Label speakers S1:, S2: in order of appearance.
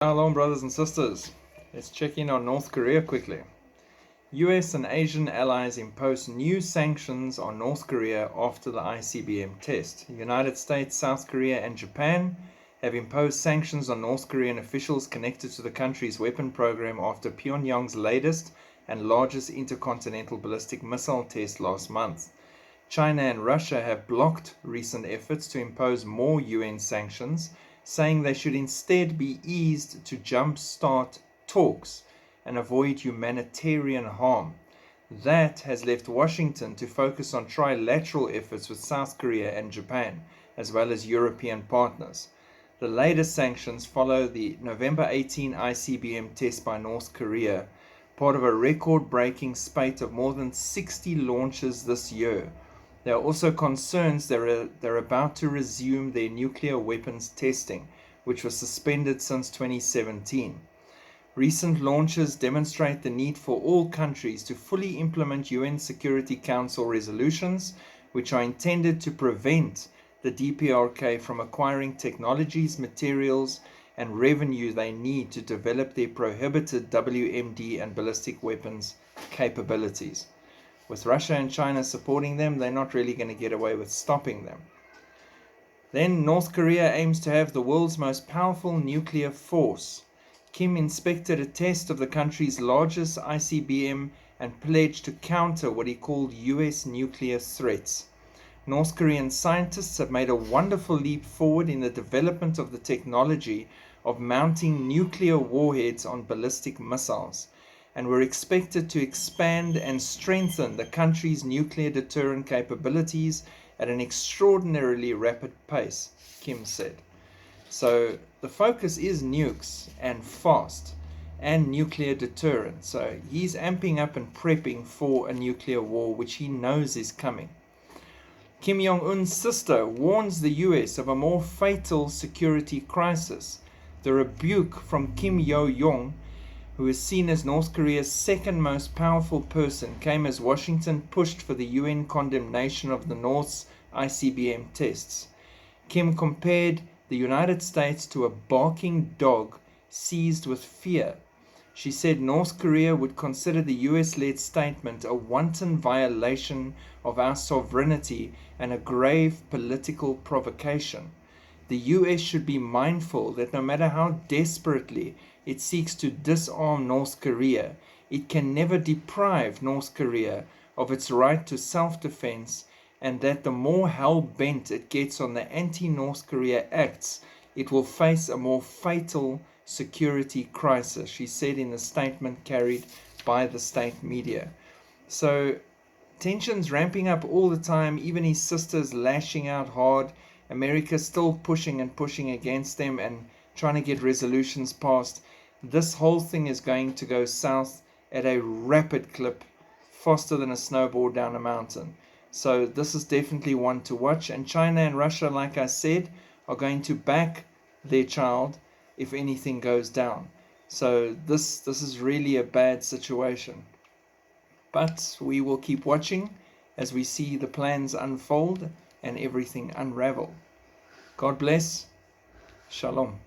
S1: Shalom, brothers and sisters. Let's check in on North Korea quickly. US and Asian allies impose new sanctions on North Korea after the ICBM test. The United States, South Korea, and Japan have imposed sanctions on North Korean officials connected to the country's weapon program after Pyongyang's latest and largest intercontinental ballistic missile test last month. China and Russia have blocked recent efforts to impose more UN sanctions, saying they should instead be eased to jumpstart talks and avoid humanitarian harm. That has left Washington to focus on trilateral efforts with South Korea and Japan, as well as European partners. The latest sanctions follow the November 18 ICBM test by North Korea, part of a record-breaking spate of more than 60 launches this year. There are also concerns they're about to resume their nuclear weapons testing, which was suspended since 2017. Recent launches demonstrate the need for all countries to fully implement UN Security Council resolutions, which are intended to prevent the DPRK from acquiring technologies, materials, and revenue they need to develop their prohibited WMD and ballistic weapons capabilities. With Russia and China supporting them, they're not really going to get away with stopping them. Then North Korea aims to have the world's most powerful nuclear force. Kim inspected a test of the country's largest ICBM and pledged to counter what he called US nuclear threats. North Korean scientists have made a wonderful leap forward in the development of the technology of mounting nuclear warheads on ballistic missiles, and were expected to expand and strengthen the country's nuclear deterrent capabilities at an extraordinarily rapid pace, Kim said. So the focus is nukes and fast and nuclear deterrent. So he's amping up and prepping for a nuclear war, which he knows is coming. Kim Jong-un's sister warns the US of a more fatal security crisis. The rebuke from Kim Yo-jong, who is seen as North Korea's second most powerful person, came as Washington pushed for the UN condemnation of the North's ICBM tests. Kim compared the United States to a barking dog seized with fear. She said North Korea would consider the US-led statement a wanton violation of our sovereignty and a grave political provocation. The US should be mindful that no matter how desperately it seeks to disarm North Korea, it can never deprive North Korea of its right to self-defense, and that the more hell-bent it gets on the anti-North Korea acts, it will face a more fatal security crisis, she said in a statement carried by the state media. So tensions ramping up all the time, even his sisters lashing out hard, America still pushing and pushing against them and trying to get resolutions passed. This whole thing is going to go south at a rapid clip, faster than a snowboard down a mountain. So this is definitely one to watch. And China and Russia, like I said, are going to back their child if anything goes down. So this is really a bad situation. But we will keep watching as we see the plans unfold and everything unravel. God bless. Shalom.